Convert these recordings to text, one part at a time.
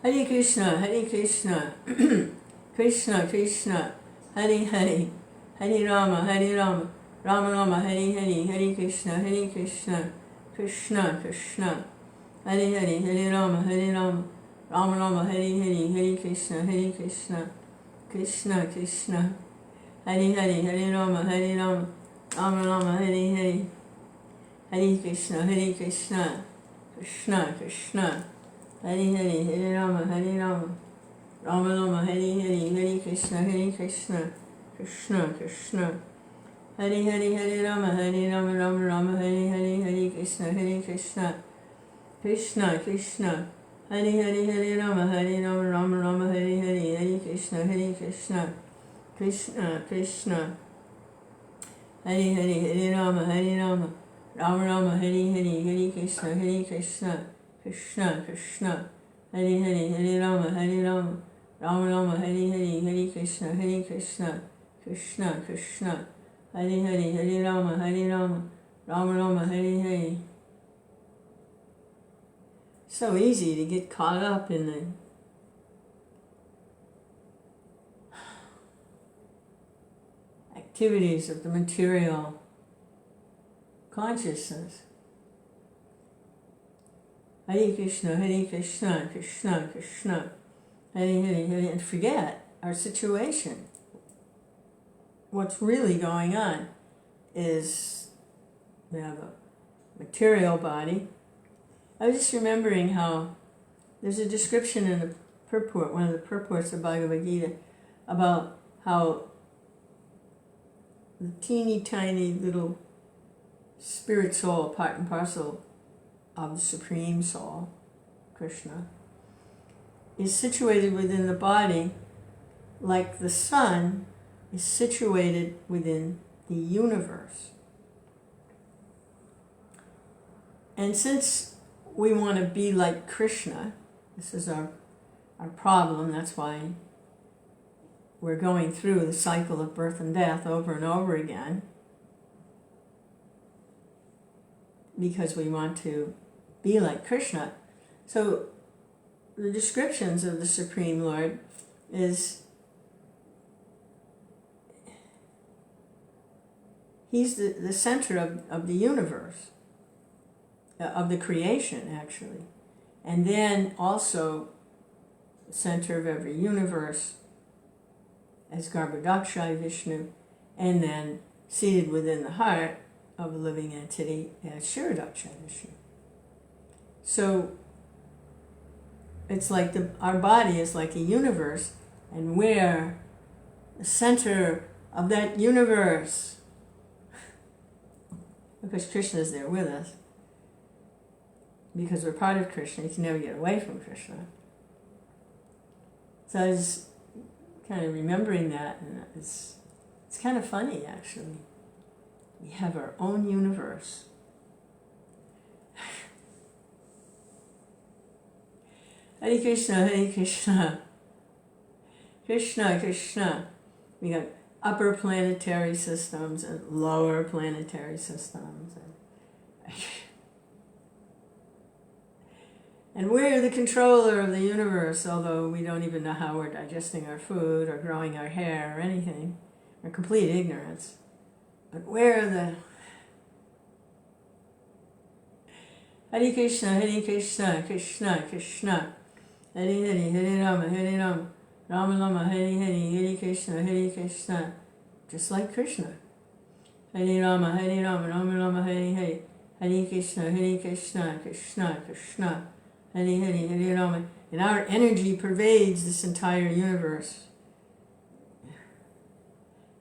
Hare Krishna, Krishna Krishna, Hare Hare, Hare Rama, Rama Rama, Hare Hare, Hare Krishna, Krishna Krishna, Hare Hare, Hare Rama, Rama Rama, Hare Hare, Hare Krishna, Krishna Krishna, Hare Hare, Hare Rama, Rama Rama, Hare Hare, Hare Krishna, Krishna Krishna, Hare Hare, Hare Rama, Rama Rama, Hare Hare, Hare Krishna, Krishna Krishna, Hare Hare, Hare Rama, Rama Rama, Hare Hare, Hare Krishna, Krishna Krishna, Hare Hare, Hare Rama, Rama Rama, Hare Hare, Hare Krishna, Krishna Krishna, Hare Hare, Hare Rama, Rama Rama, Hare Hare, Hare Krishna, Krishna Krishna, Hare Hare, Hare Rama, Rama Rama, Hare Hare, Hare Krishna, Krishna Krishna, Hare Hare, Hare Rama, Rama Rama, Hare Hare. So easy to get caught up in the activities of the material consciousness. Hare Krishna, Krishna Krishna, Hare Hare, Hare, and forget our situation. What's really going on is we have a material body. I was just remembering how there's a description in the purport, one of the purports of Bhagavad Gita, about how the teeny tiny little spirit soul, part and parcel of the Supreme Soul, Krishna, is situated within the body like the sun is situated within the universe. And since we want to be like Krishna, this is our problem, that's why we're going through the cycle of birth and death over and over again, because we want to be like Krishna. So the descriptions of the Supreme Lord is he's the center of the universe, of the creation actually, and then also the center of every universe as Garbhodakshai Vishnu, and then seated within the heart of a living entity as Kshirodakshai Vishnu. So it's like our body is like a universe, and we're the center of that universe. Because Krishna is there with us. Because we're part of Krishna, you can never get away from Krishna. So I was kind of remembering that, and it's kind of funny actually. We have our own universe. Hare Krishna, Krishna Krishna. We got upper planetary systems and lower planetary systems. And we're the controller of the universe, although we don't even know how we're digesting our food or growing our hair or anything. We're complete ignorance. But we're the... Hare Krishna, Krishna Krishna, Hare Hare, Hare Rama, Rama Rama, Hare Hare, Hare Krishna, just like Krishna. Hare Rama, Rama Rama, Hare Hare, Hare Krishna, Krishna Krishna, Hare Hare, Hare Rama. And our energy pervades this entire universe.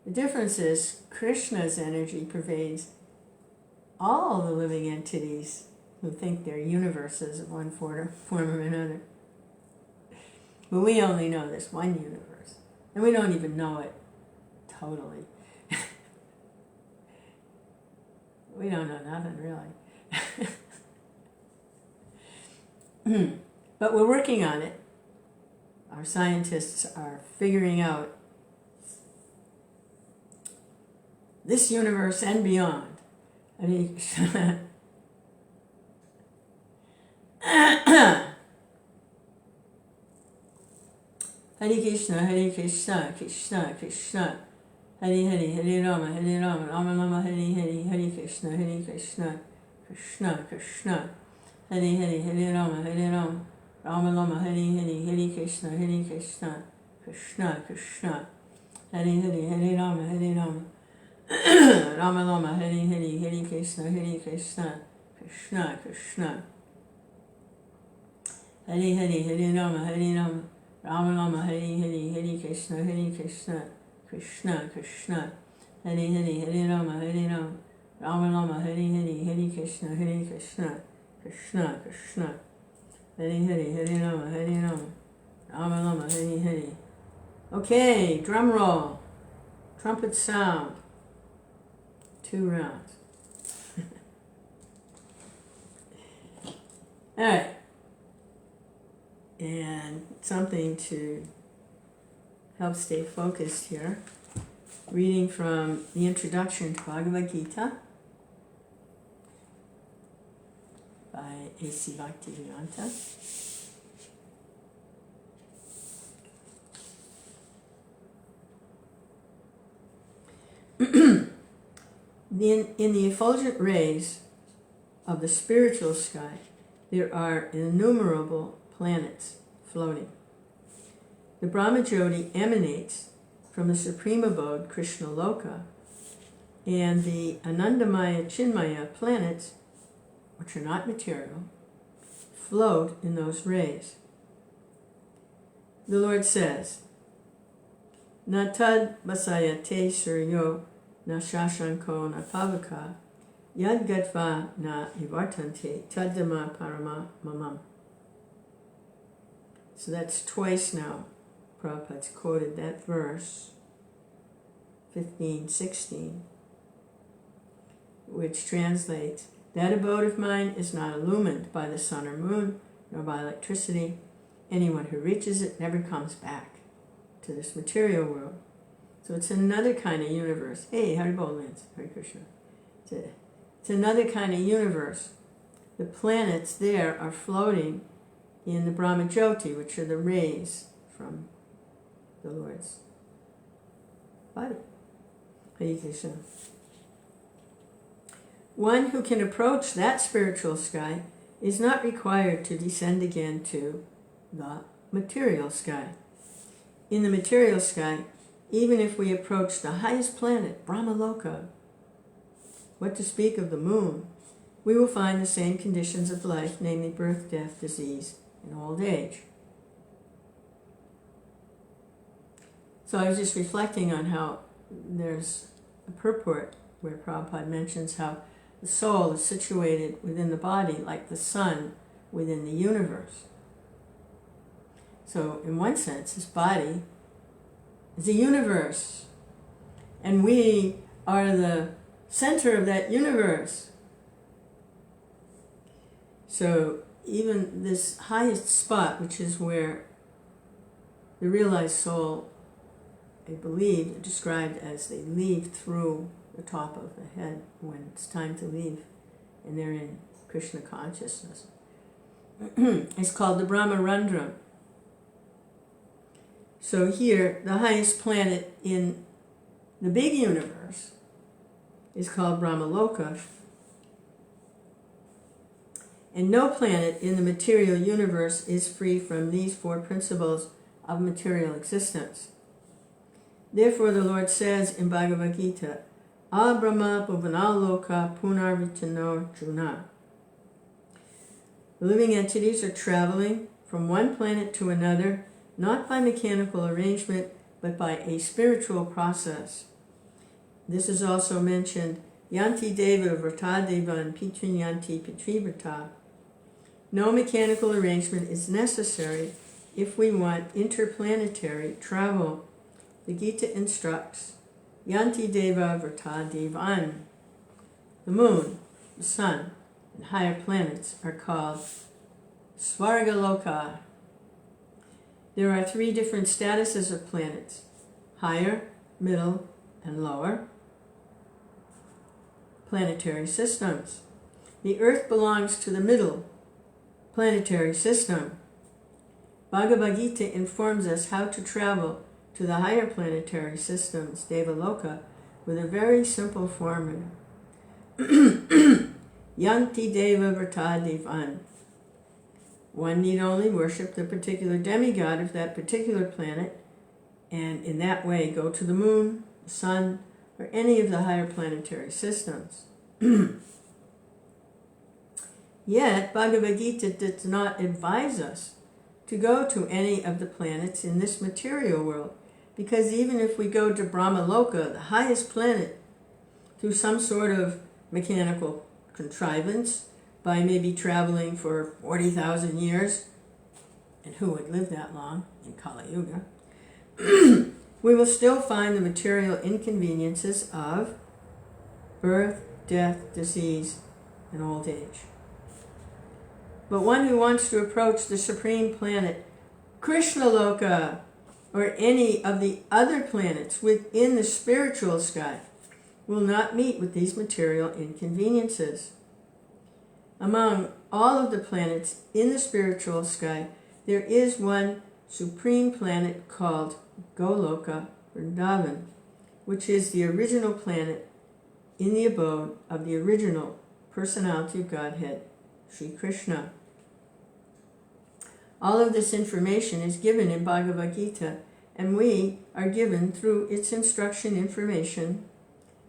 The difference is Krishna's energy pervades all the living entities who think they're universes of one form or another. But we only know this one universe, and we don't even know it totally. We don't know nothing really. But we're working on it. Our scientists are figuring out this universe and beyond. I mean, Hare Krishna, Krishna Krishna, Hare Hare, Hare Rama, Rama Rama, Hare Hare, Hare Krishna, Krishna Krishna, Hare Hare, Hare Rama, Rama Rama, Hare Hare, Hare Krishna, Krishna Krishna, Hare Hare, Hare Rama, Rama Rama, Hare Hare, Hare Krishna, Krishna Krishna, Hare Hare, Hare Rama, Rama Rama, Hare Hare, Hare Krishna, Krishna Krishna, Hare Hare, Hare Rama, Rama Rama, Hare Hare, Hare Krishna, Krishna Krishna, Hare Hare, Hare Rama, Rama Rama, Hare Hare. Okay, drum roll, trumpet sound, 2 rounds. All right. And something to help stay focused here. Reading from the introduction to Bhagavad Gita by A.C. Bhaktivedanta. In the effulgent rays of the spiritual sky, there are innumerable planets floating. The Brahmajyoti emanates from the supreme abode, Krishna Loka, and the Anandamaya Chinmaya planets, which are not material, float in those rays. The Lord says, Na tad vasayate suryo na shashanko na pavaka yad gadva na ivartante tadama parama mamam. So that's twice now Prabhupada's quoted that verse, 15:16, which translates, that abode of mine is not illumined by the sun or moon, nor by electricity. Anyone who reaches it never comes back to this material world. So it's another kind of universe. Hey, Haribol Lance, Hare Krishna. It's another kind of universe. The planets there are floating in the Brahmajyoti, which are the rays from the Lord's body. Hare Krishna. One who can approach that spiritual sky is not required to descend again to the material sky. In the material sky, even if we approach the highest planet, Brahmaloka, what to speak of the moon, we will find the same conditions of life, namely birth, death, disease, and old age. So I was just reflecting on how there's a purport where Prabhupada mentions how the soul is situated within the body like the sun within the universe. So in one sense, this body is a universe, and we are the center of that universe. So even this highest spot, which is where the realized soul, I believe, described as they leave through the top of the head when it's time to leave, and they're in Krishna consciousness. It's called the Brahmarandram. So here, the highest planet in the big universe is called Brahmaloka, and no planet in the material universe is free from these 4 principles of material existence. Therefore, the Lord says in Bhagavad Gita, Abrahma bhuvanaloka punarvitano juna. The living entities are traveling from one planet to another, not by mechanical arrangement, but by a spiritual process. This is also mentioned, Yanti deva vrata devan pitrin yanti pitrivrata. No mechanical arrangement is necessary if we want interplanetary travel. The Gita instructs, Yanti deva vrata devan. The moon, the sun, and higher planets are called Svargaloka. There are 3 different statuses of planets: higher, middle, and lower planetary systems. The Earth belongs to the middle planetary system. Bhagavad Gita informs us how to travel to the higher planetary systems, Devaloka, with a very simple formula. Yanti Deva Vrtadivan. One need only worship the particular demigod of that particular planet, and in that way go to the moon, the sun, or any of the higher planetary systems. Yet, Bhagavad Gita does not advise us to go to any of the planets in this material world, because even if we go to Brahmaloka, the highest planet, through some sort of mechanical contrivance, by maybe traveling for 40,000 years, and who would live that long in Kali Yuga, we will still find the material inconveniences of birth, death, disease, and old age. But one who wants to approach the supreme planet, Krishnaloka, or any of the other planets within the spiritual sky, will not meet with these material inconveniences. Among all of the planets in the spiritual sky, there is one supreme planet called Goloka, Vrindavan, which is the original planet in the abode of the original personality of Godhead, Sri Krishna. All of this information is given in Bhagavad Gita, and we are given through its instruction information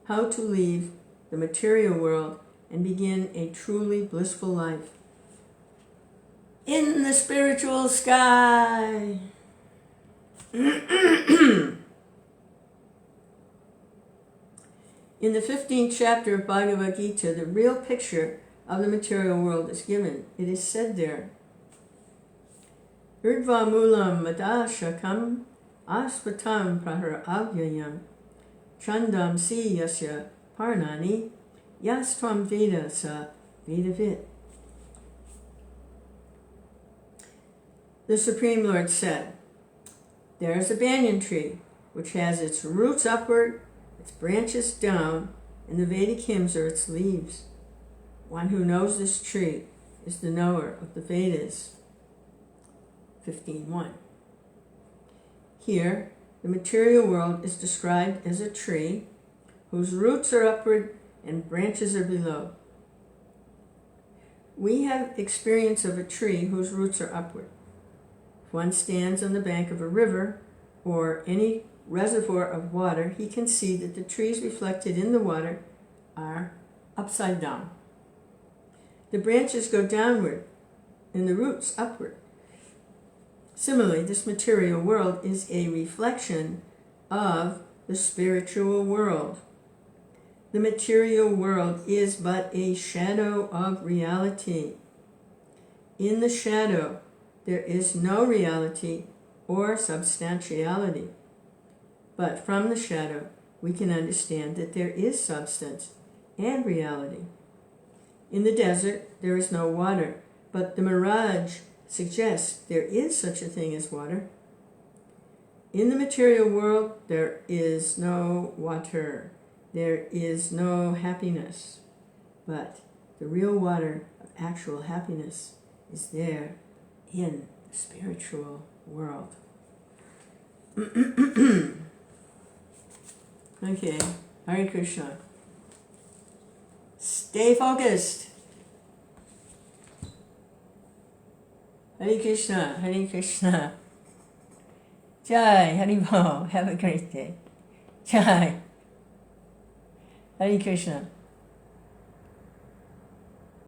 how to leave the material world and begin a truly blissful life in the spiritual sky. In the 15th chapter of Bhagavad Gita, the real picture of the material world is given. It is said there, Urdhva mulam madashakam aspatam prahara avyayam chandam si yasya parnani yastvam veda sa vedavit. The Supreme Lord said, there is a banyan tree which has its roots upward, its branches down, and the Vedic hymns are its leaves. One who knows this tree is the knower of the Vedas. 15.1. Here, the material world is described as a tree whose roots are upward and branches are below. We have experience of a tree whose roots are upward. If one stands on the bank of a river or any reservoir of water, he can see that the trees reflected in the water are upside down. The branches go downward and the roots upward. Similarly, this material world is a reflection of the spiritual world. The material world is but a shadow of reality. In the shadow, there is no reality or substantiality. But from the shadow, we can understand that there is substance and reality. In the desert, there is no water, but the mirage suggests there is such a thing as water. In the material world, there is no water. There is no happiness. But the real water of actual happiness is there in the spiritual world. Okay, Hare Krishna. Stay focused. Hare Krishna, Hare Krishna. Jai, Haribol. Have a great day. Jai. Hare Krishna.